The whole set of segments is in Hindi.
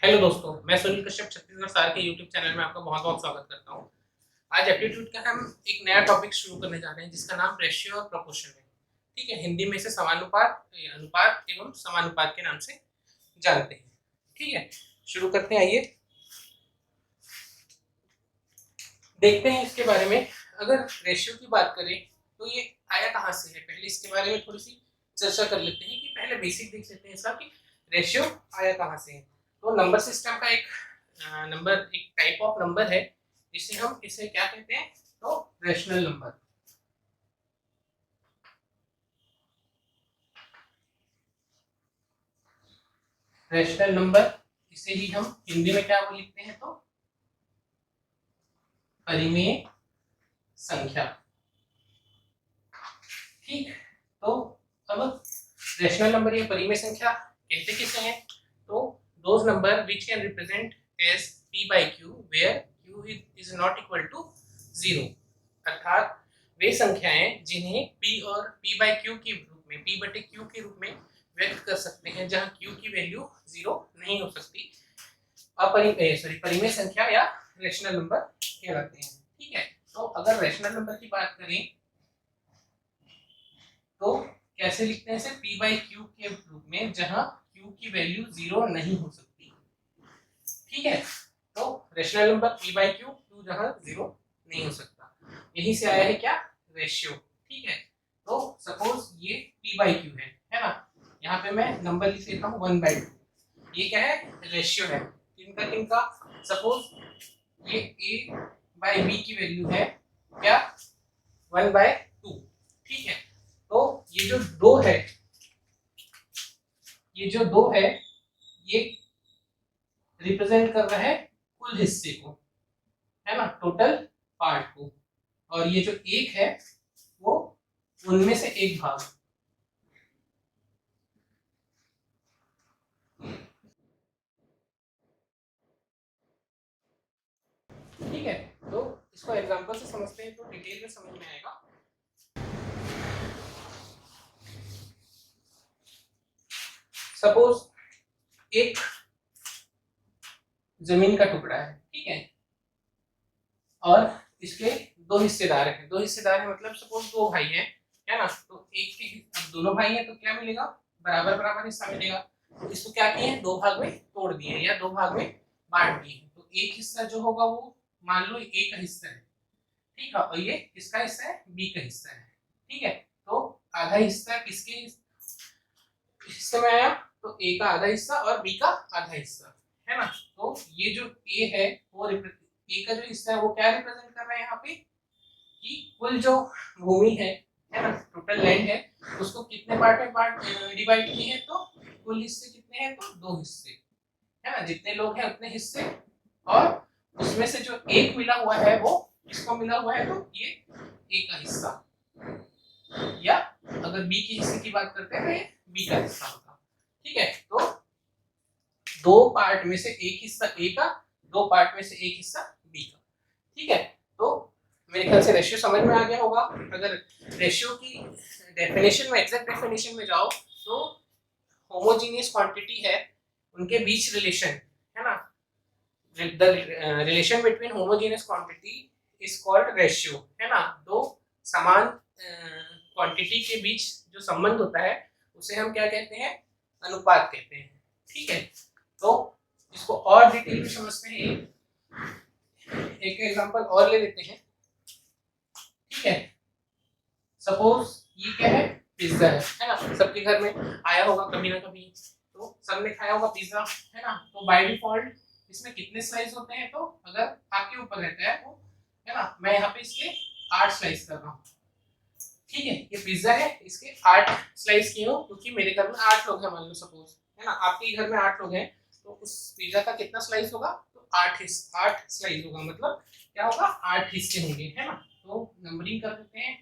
हेलो दोस्तों, मैं सुनील कश्यप छत्तीसगढ़ सार के यूट्यूब चैनल में आपका बहुत बहुत स्वागत करता हूँ। आज एप्टीट्यूड का हम एक नया टॉपिक शुरू करने जा रहे हैं जिसका नाम रेशियो और प्रोपोर्शन है। ठीक है, हिंदी में इसे समानुपात, अनुपात एवं समानुपात के नाम से जानते हैं। ठीक है, शुरू करते हैं। आइए देखते हैं इसके बारे में। अगर रेशियो की बात करें तो ये आया कहाँ से है, पहले इसके बारे में थोड़ी सी चर्चा कर लेते हैं कि पहले बेसिक देख लेते हैं इसका कि रेशियो आया कहाँ से है। तो नंबर सिस्टम का एक टाइप ऑफ नंबर है जिसे हम इसे क्या कहते हैं, तो रेशनल नंबर। रेशनल नंबर इसे ही हम हिंदी में क्या लिखते हैं, तो परिमेय संख्या। ठीक, तो अब रेशनल नंबर या परिमेय संख्या कहते किसे हैं, तो those number which can represent as p by q where q is not equal to 0, अर्थात वे संख्याएं जिन्हें p और p by q के रूप में, p बटे q के रूप में व्यक्त कर सकते हैं जहां q की वैल्यू 0 नहीं हो सकती, परिमेय संख्या या रेशनल नंबर कहलाते हैं। ठीक है, तो अगर रेशनल नंबर की बात करें तो कैसे लिखते हैं इसे, p by q के रूप में जहां q की वैल्यू 0 नहीं हो सकती। ठीक है, तो rational number p by q जहां 0 नहीं हो सकता, यही से आया है क्या, रेशियो। ठीक है, तो सपोज ये p by q है ना, यहाँ पे मैं नंबर लिख लेता हूँ 1/2। ये क्या है, रेशियो है किनका किनका, सपोज ये a by b की वैल्यू है क्या, 1/2। ठीक है, तो ये जो दो है, ये रिप्रेजेंट कर रहा है कुल हिस्से को, है ना, टोटल पार्ट को, और ये जो एक है वो उनमें से एक भाग। ठीक है, तो इसको एग्जांपल से समझते हैं तो डिटेल में समझ में आएगा। सपोज एक जमीन का टुकड़ा है, ठीक है, और इसके दो हिस्सेदार हैं, मतलब सपोज दो भाई हैं, है ना, तो एक के दोनों भाई हैं तो क्या मिलेगा, बराबर बराबर हिस्सा मिलेगा। तो इसको क्या किए हैं, दो भाग में तोड़ दिए या दो भाग में बांट दिए। तो एक हिस्सा जो होगा वो मान लो ए का हिस्सा है, ठीक है, और ये किसका हिस्सा है, बी का हिस्सा है। ठीक है, तो आधा हिस्सा किसके हिस्से में आया, तो ए का आधा हिस्सा और बी का आधा हिस्सा, है ना। तो ये जो ए है वो ए का जो हिस्सा है वो क्या रिप्रेजेंट कर रहा है यहाँ पे, कि कुल जो भूमि है ना, टोटल लैंड है, उसको कितने पार्ट में डिवाइड किए हैं, तो कुल हिस्से कितने हैं, तो दो हिस्से, है ना, जितने लोग हैं उतने हिस्से, और उसमें से जो एक मिला हुआ है वो किसको मिला हुआ है, तो ये ए का हिस्सा, या अगर बी के हिस्से की बात करते हैं तो ये बी का हिस्सा होगा। ठीक है, तो दो पार्ट में से एक हिस्सा ए का, दो पार्ट में से एक हिस्सा बी का। ठीक है, तो मेरे ख्याल से रेशियो समझ में आ गया होगा। अगर रेशियो की डेफिनेशन में, एग्जैक्ट डेफिनेशन में जाओ तो होमोजीनियस क्वांटिटी है, उनके बीच रिलेशन, है ना, the relation between homogeneous quantity is called ratio, है ना। दो समान क्वांटिटी के बीच जो संबंध होता है उसे हम क्या कहते हैं, अनुपात कहते हैं। ठीक है, तो इसको और डिटेल में समझते हैं, एक एग्जांपल और ले लेते हैं। ठीक है, सपोज ये क्या है, पिज्जा है ना, सबके घर में आया होगा कभी ना कभी, तो सबने खाया होगा पिज्जा, है ना। तो बाय डिफॉल्ट इसमें कितने स्लाइस होते हैं, तो अगर आपके ऊपर रहता है वो, है ना, मैं यहाँ पे इसके 8 स्लाइस कर रहा हूँ। ठीक है, ये पिज्जा है, इसके 8 स्लाइस किए हो क्योंकि मेरे घर में 8 लोग हैं मान लो सपोज, है ना, आपके घर में 8 लोग हैं, तो उस पिज्जा का कितना स्लाइस होगा, तो 8 स्लाइस होगा, मतलब क्या होगा, 8 हिस्से होंगे, है ना। तो नंबरिंग कर देते हैं,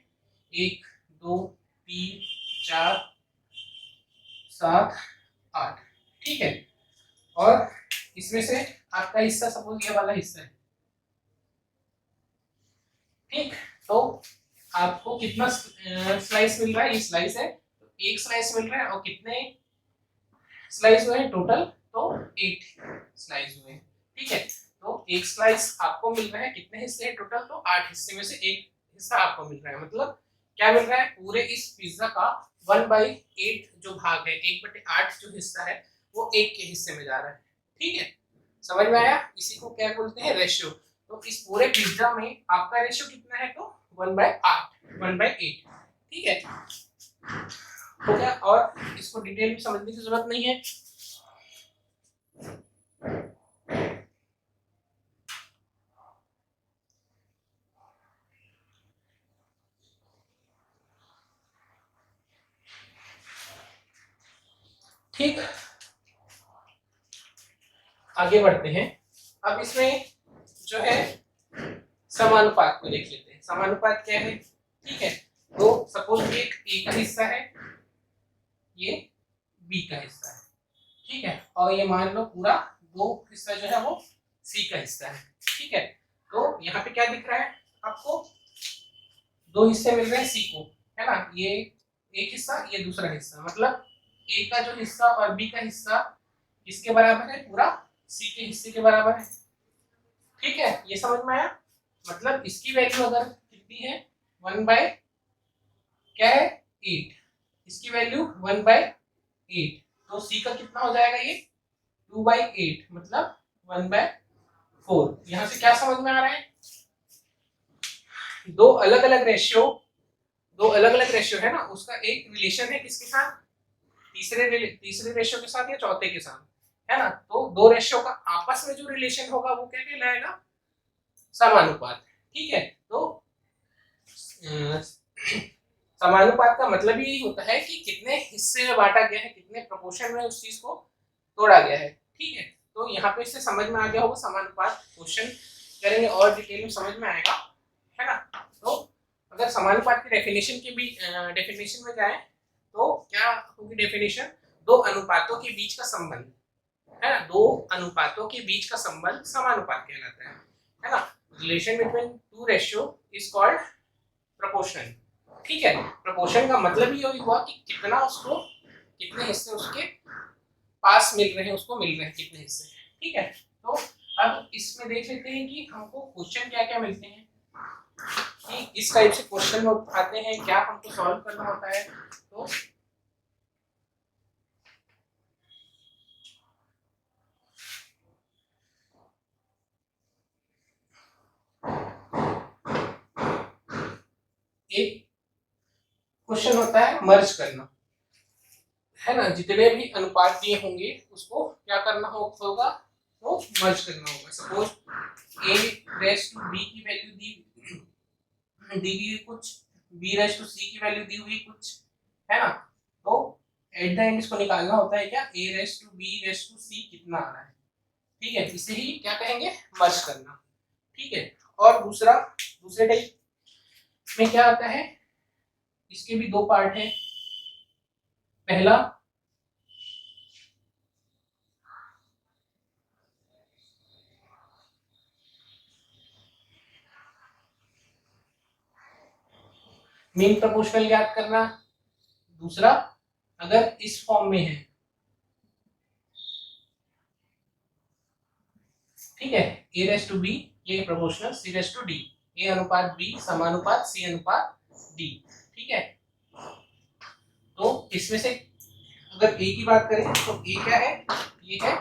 1 2 3 4 7 8। ठीक है, और इसमें से आपका हिस्सा सपोज ये वाला हिस्सा है। ठीक, तो आपको कितना स्लाइस मिल रहा है, ये स्लाइस है, तो एक स्लाइस मिल रहा है, और कितने स्लाइस हुए हैं टोटल, तो 8 स्लाइस हुए। ठीक है, तो एक स्लाइस आपको मिल रहा है, कितने हिस्से हैं टोटल, तो 8 हिस्से में से एक हिस्सा आपको मिल रहा है। मतलब क्या मिल रहा है, पूरे इस पिज्जा का 1/8 जो भाग है, 1/8 जो हिस्सा है वो एक के हिस्से में जा रहा है। ठीक है, समझ में आया? इसी को क्या बोलते हैं, रेशियो। तो इस पूरे पिज्जा में आपका रेशियो कितना है, तो 1/8, 1/8। ठीक है, हो गया। और इसको डिटेल में समझने की जरूरत नहीं है। ठीक, आगे बढ़ते हैं। अब इसमें जो है समानुपात को देख लेते हैं। समानुपात क्या है? ठीक है, तो सपोज ये ए का हिस्सा है, ये बी का हिस्सा है। ठीक है, और ये मान लो पूरा दो हिस्सा जो है वो सी का हिस्सा है। ठीक है, तो यहाँ पे क्या दिख रहा है आपको, दो हिस्से मिल रहे हैं सी को, है ना, ये एक हिस्सा, ये दूसरा हिस्सा। मतलब ए का जो हिस्सा और बी का हिस्सा किसके बराबर है, पूरा सी के हिस्से के बराबर है। ठीक है, ये समझ में आया? मतलब इसकी वैल्यू अगर कितनी है, 1/, क्या है, 8। इसकी वैल्यू 1/8, तो सी का कितना हो जाएगा, ये 2/8, मतलब 1/4। यहां से क्या समझ में आ रहा है, दो अलग अलग रेशियो है ना, उसका एक रिलेशन है किसके साथ, तीसरे रेशियो के साथ या चौथे के साथ, है ना। तो दो रेशियो का आपस में जो रिलेशन होगा वो क्या कहलाएगा, समानुपात। ठीक है, तो समानुपात का मतलब यही होता है कि कितने हिस्से में बांटा गया है, कितने प्रोपोर्शन में उस चीज को तोड़ा गया है। ठीक है, तो यहाँ पे इससे समझ में आ गया होगा, समानुपात क्वेश्चन करेंगे और डिटेल में समझ में आएगा, है ना। तो अगर समानुपात की डेफिनेशन में जाए तो क्या होगी डेफिनेशन, दो अनुपातों के बीच का संबंध, है ना, दो अनुपातों के बीच का संबंध समानुपात कहलाता है ना। Relation between two ratio is called proportion. ठीक है, प्रोपोर्शन का मतलब ये हुआ कि कितना उसको, कितने हिस्से उसके पास मिल रहे हैं, उसको मिल रहे हैं कितने हिस्से। ठीक है, तो अब इसमें देख लेते हैं कि हमको क्वेश्चन क्या क्या मिलते हैं, कि इस टाइप से क्वेश्चन आते हैं, क्या हमको सॉल्व करना होता है। तो एक क्वेश्चन होता है मर्ज करना, है ना, जितने भी अनुपात दिए होंगे उसको क्या करना होगा, वो मर्ज करना होगा। Suppose A race to B की वैल्यू दी हुई कुछ, बी रेस टू सी की वैल्यू दी हुई कुछ, है ना। तो एट द एंड इसको निकालना होता है क्या, A race to B ratio to C कितना आ रहा है। ठीक है, इसे ही क्या कहेंगे, मर्ज करना। ठीक है, और दूसरे टाइप में क्या आता है, इसके भी दो पार्ट हैं। पहला मीन प्रोपोर्शनल याद करना, दूसरा अगर इस फॉर्म में है, ठीक है, ए रेस टू बी, ये proportional, C ratio to D, A अनुपात बी समानुपात सी अनुपात डी। ठीक है, तो इसमें से अगर ए की बात करें तो ए क्या है, ये है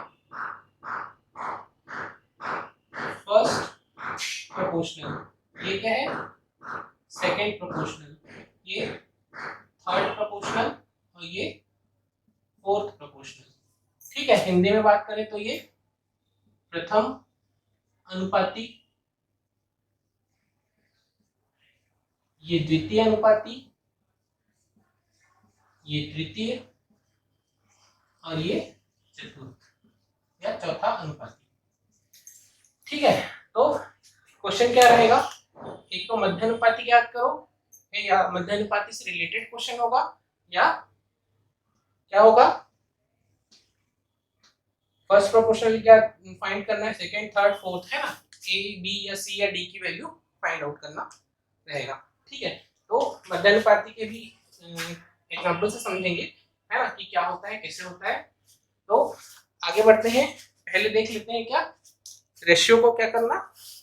फर्स्ट प्रोपोर्शनल, ये क्या है, सेकंड प्रोपोर्शनल, ये थर्ड प्रोपोर्शनल, और ये फोर्थ प्रोपोर्शनल। ठीक है, हिंदी में बात करें तो ये प्रथम अनुपाती, ये द्वितीय अनुपाती, ये तृतीय, और ये चतुर्थ या चौथा अनुपाती। ठीक है, तो क्वेश्चन क्या रहेगा, एक तो मध्य अनुपाती याद करो, या मध्य अनुपाती से रिलेटेड क्वेश्चन होगा, या क्या होगा, फर्स्ट प्रोपोर्शनल क्या फाइंड करना है, सेकंड थर्ड फोर्थ, है ना, ए बी या सी या डी की वैल्यू फाइंड आउट करना रहेगा। ठीक है, तो मध्य अनुपाती के भी एग्जांपल से समझेंगे, है ना, कि क्या होता है, कैसे होता है। तो आगे बढ़ते हैं, पहले देख लेते हैं क्या रेशियो को क्या करना,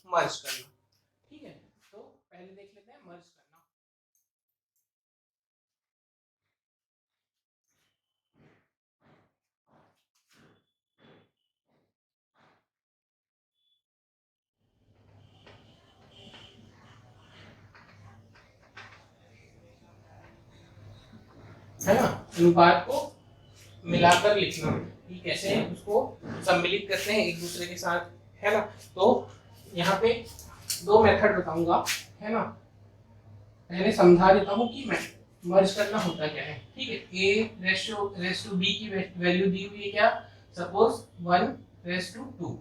मर्ज करना। ठीक है, तो पहले देख लेते हैं मर्ज करना। है ना, अनुपात को मिलाकर लिखना कि कैसे उसको सम्मिलित करते हैं एक दूसरे के साथ, है ना। तो यहाँ पे दो मेथड बताऊंगा, है ना। पहले समझा देता हूँ कि मैं मर्ज करना होता क्या है। ठीक है, ए रेस टू बी की वैल्यू दी हुई है क्या, सपोज 1:2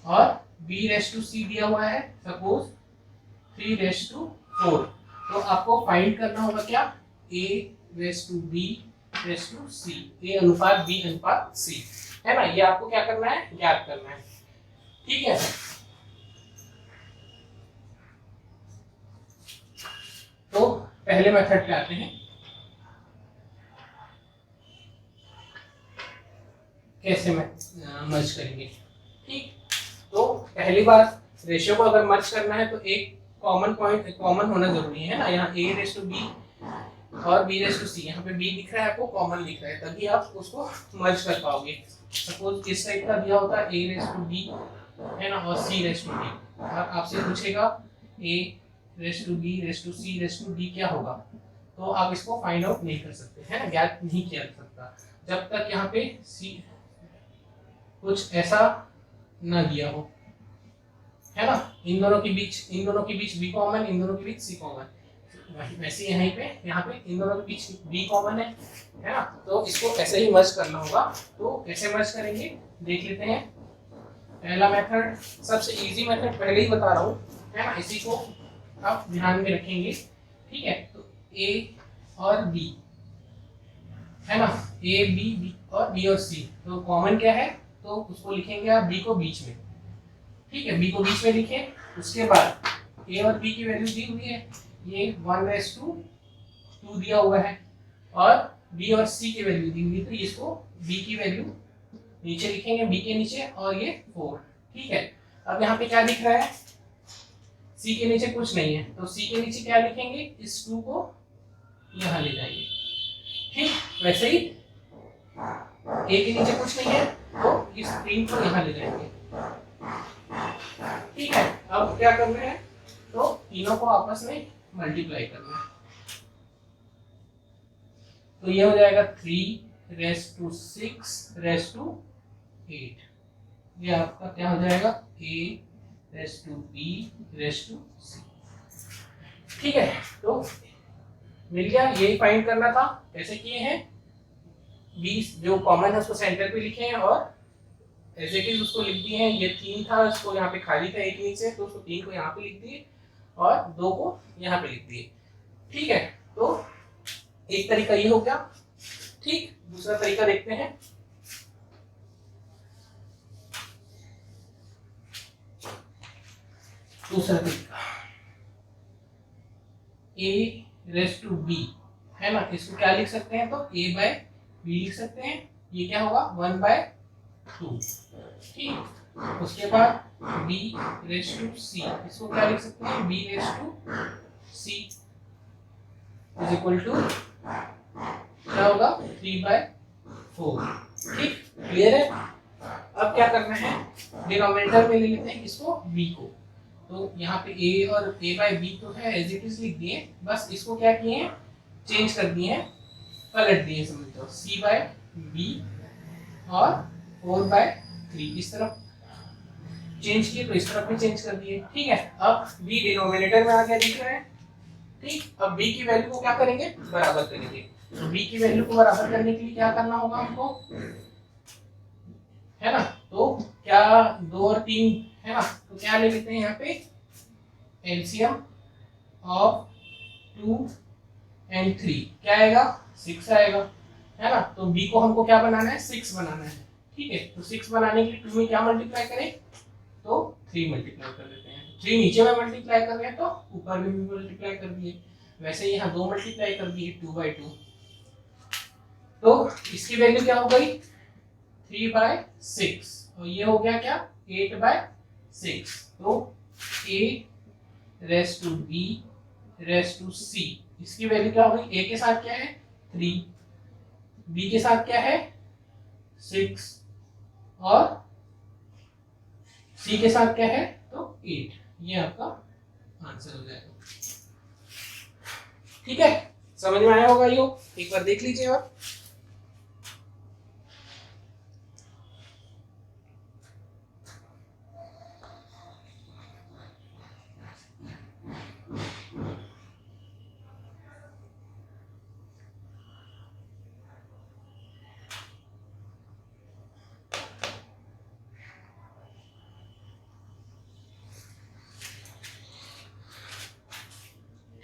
और बी रेस टू सी दिया हुआ है सपोज 3:4। तो आपको फाइंड करना होगा क्या, A race to B ratio to C, A अनुपात बी अनुपात सी, है ना। ये आपको क्या करना है, ज्ञात करना है। ठीक है, तो पहले मेथड पे आते हैं, कैसे मर्ज करेंगे। ठीक, तो पहली बात रेशियो को अगर मर्ज करना है तो एक कॉमन पॉइंट कॉमन होना जरूरी है ना। यहाँ ए रेस टू बी और बी रेस टू सी, यहाँ पे बी दिख रहा है आपको, कॉमन दिख रहा है, तभी आप उसको मर्ज कर पाओगे। सपोज इस टाइप का दिया होता है ए रेस टू बी, है ना, और सी रेस टू डी, और आपसे पूछेगा A race to B ratio to C ratio to D क्या होगा, तो आप इसको फाइंड आउट नहीं कर सकते, है ना, ज्ञात नहीं किया जा सकता जब तक यहाँ पे सी कुछ ऐसा ना दिया हो, है ना। इन दोनों के बीच बी कॉमन, इन दोनों के बीच सी कॉमन, वैसे यहाँ पे इन दोनों के बीच बी कॉमन है ना। तो इसको ऐसे ही मर्ज करना होगा। तो कैसे मर्ज करेंगे देख लेते हैं। पहला मेथड, सबसे इजी मेथड पहले ही बता रहा हूँ, है ना, इसी को आप ध्यान में रखेंगे। ठीक है, तो ए और बी, है ना, ए बी और बी और सी, तो कॉमन क्या है, तो उसको लिखेंगे आप बी को बीच में। ठीक है, बी को बीच में लिखे, उसके बाद ए और बी की वैल्यू दी हुई है, ये 1:2 दिया हुआ है, और बी और सी की वैल्यू दी हुई है, तो इसको बी की वैल्यू नीचे लिखेंगे, बी के नीचे, और ये 4। ठीक है, अब यहाँ पे क्या दिख रहा है, सी के नीचे कुछ नहीं है, तो सी के नीचे क्या लिखेंगे, इस 2 को यहाँ ले जाएंगे। ठीक, वैसे ही ए के नीचे कुछ नहीं है, तो इस 3 को यहाँ ले जाएंगे। ठीक है, अब क्या करना है, तो तीनों को आपस में मल्टीप्लाई करना है। तो ये हो जाएगा 3:6:8, ये आपका क्या हो जाएगा, a:b:c। ठीक है, तो मिल गया, यही फाइंड करना था। कैसे किए हैं, बी जो कॉमन है उसको सेंटर पे लिखे हैं, और एज इट इज उसको लिख दिए हैं। ये 3 था, इसको यहाँ पे खाली था एक नीचे, तो उसको 3 को यहाँ पे लिख दिए और 2 को यहाँ पे लिख दिए। ठीक है, तो एक तरीका ये हो गया। ठीक, दूसरा तरीका देखते हैं। दूसरा तरीका a:b, है ना, इसको क्या लिख सकते हैं, तो a/b लिख सकते हैं। ये क्या होगा, 1/2। ठीक, उसके बाद b:c, इसको क्या लिख सकते हैं, b:c इज इक्वल टू क्या होगा, 3/4। ठीक, क्लियर है। अब क्या करना है, डिनोमिनेटर में ले लेते हैं किसको, b को। तो यहाँ पे a और a/b तो है, एज इट इज लिख दिए, बस इसको क्या किए हैं, चेंज कर दिए हैं, पलट दिए, समझ लो, c/b और 4/3 इस तरफ चेंज किए, तो इस तरफ भी चेंज कर दिए। ठीक है, अब b डिनोमिनेटर में आ गया, दिख रहा है। ठीक, अब b की वैल्यू को क्या करेंगे, बराबर करेंगे। तो b की वैल्यू को बराबर करने के लिए क्या करना होगा हमको, है ना, तो क्या 2 और 3 है ना, तो क्या ले लेते हैं यहाँ पे, एलसीएम ऑफ 2 और 3 क्या आएगा, 6 आएगा, है ना। तो b को हमको क्या बनाना है, 6 बनाना है। ठीक है, तो 6 बनाने के लिए 2 में क्या मल्टीप्लाई करें, तो 3 मल्टीप्लाई कर देते हैं। 3 नीचे में मल्टीप्लाई कर रहे हैं, तो ऊपर में भी मल्टीप्लाई कर दिए। वैसे यहाँ 2 मल्टीप्लाई कर दिए, 2/2। तो इसकी वैल्यू क्या हो गई, 3/6 और ये हो गया क्या 8/6। तो a raise to b raise to c, इसकी वैल्यू क्या होगी, a के साथ क्या है 3, b के साथ क्या है 6 और c के साथ क्या है तो 8। ये आपका आंसर हो जाएगा। ठीक है, समझ में आया होगा यो, एक बार देख लीजिए। और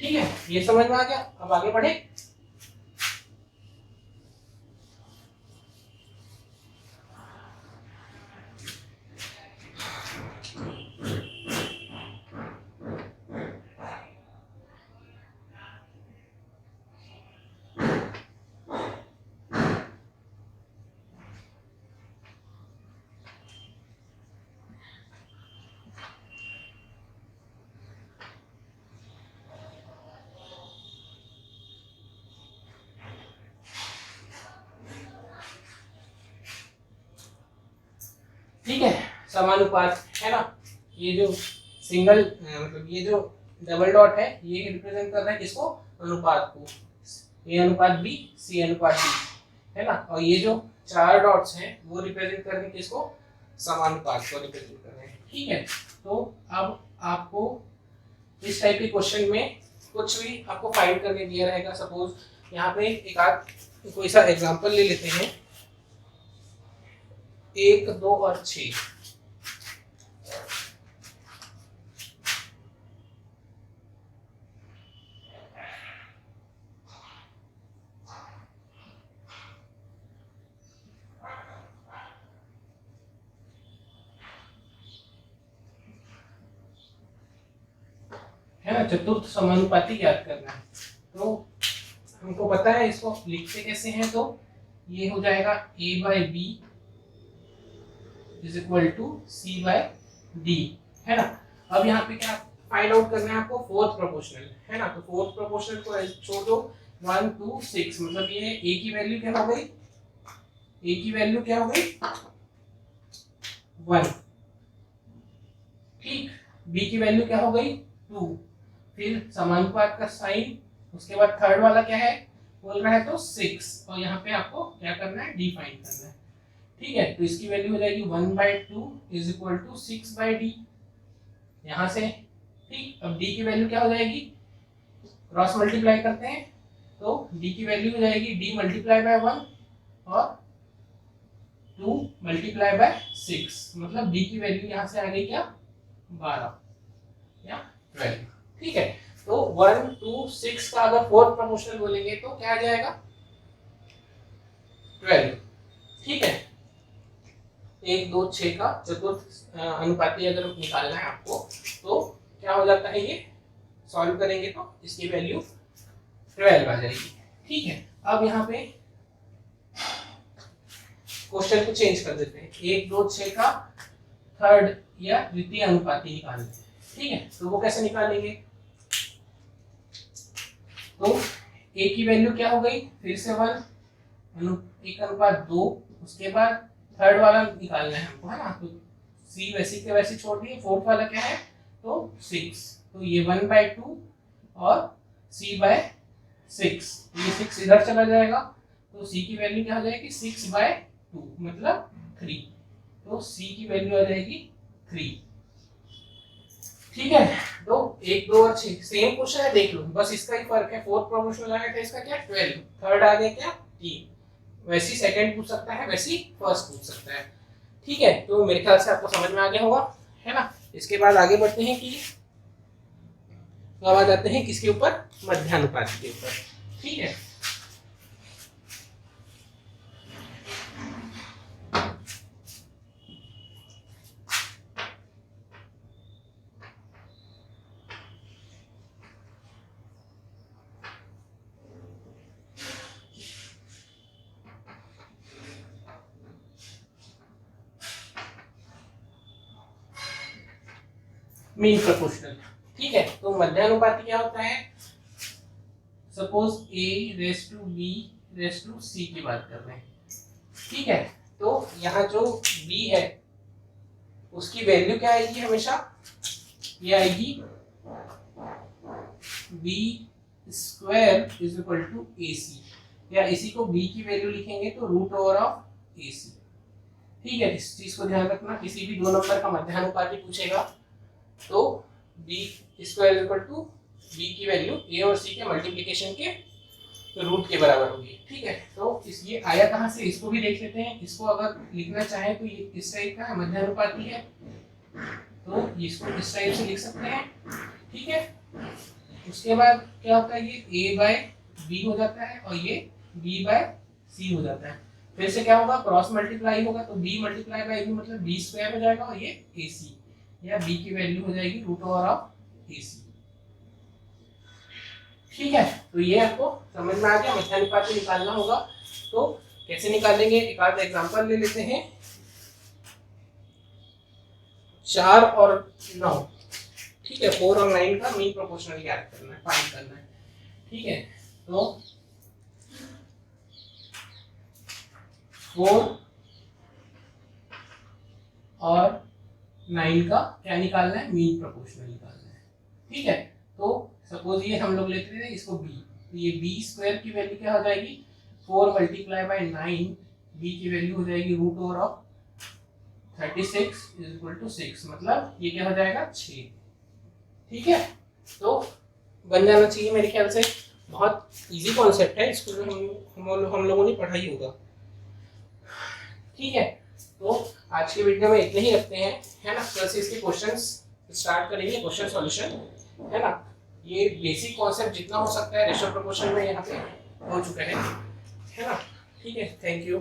ठीक है, ये समझ में आ गया। अब आगे बढ़े। ठीक है, समानुपात है ना, ये जो सिंगल मतलब ये जो डबल डॉट है ये रिप्रेजेंट कर रहा है किसको, अनुपात को, ए अनुपात बी सी अनुपात डी है ना, और ये जो चार डॉट्स हैं वो रिप्रेजेंट कर रहे हैं किसको, समानुपात को रिप्रेजेंट कर रहे हैं। ठीक है, तो अब आपको इस टाइप के क्वेश्चन में कुछ भी आपको फाइंड करने दिया रहेगा। सपोज यहाँ पे एक आध कोई सा एग्जांपल ले लेते हैं, 1 2 और 6। है ना, चतुर्थ समानुपाती याद करना है। तो हमको पता है इसको लिखते कैसे हैं, तो ये हो जाएगा a/b is equal to c/d है ना। अब यहाँ पे क्या फाइंड आउट करना है आपको, फोर्थ प्रोपोर्शनल है ना। तो फोर्थ प्रोपोर्शनल को छोड़ दो, 1 2 6 मतलब ये a की वैल्यू क्या हो गई, a की वैल्यू क्या हो गई 1, ठीक, b की वैल्यू क्या हो गई 2, फिर समानुपात का साइन, उसके बाद थर्ड वाला क्या है बोल रहा है तो 6, और यहाँ पे आपको क्या करना है डिफाइन करना है। ठीक है, तो इसकी वैल्यू हो जाएगी 1/2 इज इक्वल टू 6/d यहाँ से। ठीक, अब d की वैल्यू क्या हो जाएगी, क्रॉस मल्टीप्लाई करते हैं तो d की वैल्यू हो जाएगी d मल्टीप्लाई बाय 1 और 2 मल्टीप्लाई बाय 6, मतलब d की वैल्यू यहाँ से आ गई क्या 12 या 12। ठीक है, तो 1 2 6 का अगर फोर्थ प्रोपोर्शनल बोलेंगे तो क्या आ जाएगा 12। ठीक है, 1 2 6 का चतुर्थ अनुपाती अगर निकालना है आपको तो क्या हो जाता है, ये सॉल्व करेंगे तो इसकी वैल्यू 12 आ जाएगी। ठीक है, अब यहाँ पे क्वेश्चन को चेंज कर देते हैं, 1 2 6 का थर्ड या द्वितीय अनुपाती निकालते हैं। ठीक है, तो वो कैसे निकालेंगे, तो a की वैल्यू क्या हो गई फिर से 1 1/2, उसके बाद थर्ड वाला निकालना है हमको है ना, तो c वैसी के वैसे छोड़ दिए, फोर्थ वाला क्या है तो 6, तो ये 1/2 और c/6, ये 6 इधर चला जाएगा तो c की वैल्यू क्या हो जाएगी 6/2 मतलब 3, तो c की वैल्यू आ जाएगी 3। ठीक है, तो 1 2 और 6 सेम क्वेश्चन है, देख लो बस इसका ही फर्क है, फोर्थ प्रोपोर्शनल आया था इसका क्या 12, थर्ड आ गया क्या 3, वैसी सेकंड पूछ सकता है वैसी फर्स्ट पूछ सकता है। ठीक है, तो मेरे ख्याल से आपको समझ में आ गया होगा है ना। इसके बाद आगे बढ़ते हैं कि अब आ जाते हैं किसके ऊपर, मध्यानुपाती के ऊपर। ठीक है, मीन प्रोपोर्शनल। ठीक है, तो मध्यानुपाती क्या होता है, suppose a raise to b raise to c की बात कर रहे हैं। ठीक है, तो यहाँ जो b है उसकी वैल्यू क्या आएगी हमेशा, ये आएगी b square is equal to ac, या इसी को b की वैल्यू लिखेंगे तो रूट ओवर ऑफ ac। ठीक है, इस चीज को ध्यान रखना, किसी भी दो नंबर का मध्यानुपाती पूछेगा तो b square equal to b की वैल्यू a और c के मल्टीप्लिकेशन के रूट के बराबर होगी। ठीक है, तो ये आया कहाँ से, इसको भी देख लेते हैं। इसको अगर लिखना चाहे तो ये इस टाइप का है, मध्यानुपाती है, तो इसको इस टाइप से लिख सकते हैं। ठीक है, उसके बाद क्या होता है, ये a बाय b हो जाता है और ये b बाय c हो जाता है। फिर से क्या होगा, क्रॉस मल्टीप्लाई होगा, तो b मल्टीप्लाई बाय b मतलब b स्क्वायर हो जाएगा और ये ac, या b की वैल्यू हो जाएगी रूट ओवर ऑफ ac। ठीक है, तो ये आपको समझ में आ गया, मध्यानुपाती निकालना होगा तो कैसे निकालेंगे, एक आध एग्जांपल ले लेते हैं। 4 और 9, ठीक है, 4 और 9 का मीन प्रोपोर्शनल ज्ञात करना है, फाइंड करना है। ठीक है, तो 4 और 9 का क्या निकालना है, मीन प्रोपोर्शनल निकालना है। ठीक है, तो सपोज ये हम लोग लेते थे इसको b, तो ये b स्क्वायर की वैल्यू क्या हो जाएगी, 4 मल्टीप्लाई बाय 9, b की वैल्यू हो जाएगी root over of 36 is equal to 6, मतलब ये क्या हो जाएगा 6। ठीक है, तो बन जाना चाहिए मेरे ख्याल से, बहुत इजी कॉन्सेप्ट है, इसको हम लोगों ने पढ़ा ही होगा। ठीक है, तो आज के वीडियो में इतने ही रखते हैं, है ना। कल से इसके क्वेश्चंस स्टार्ट करेंगे, क्वेश्चन सॉल्यूशन, है ना। ये बेसिक कॉन्सेप्ट जितना हो सकता है रेशियो प्रोपोर्शन में यहाँ पे हो चुका है ना। ठीक है, थैंक यू।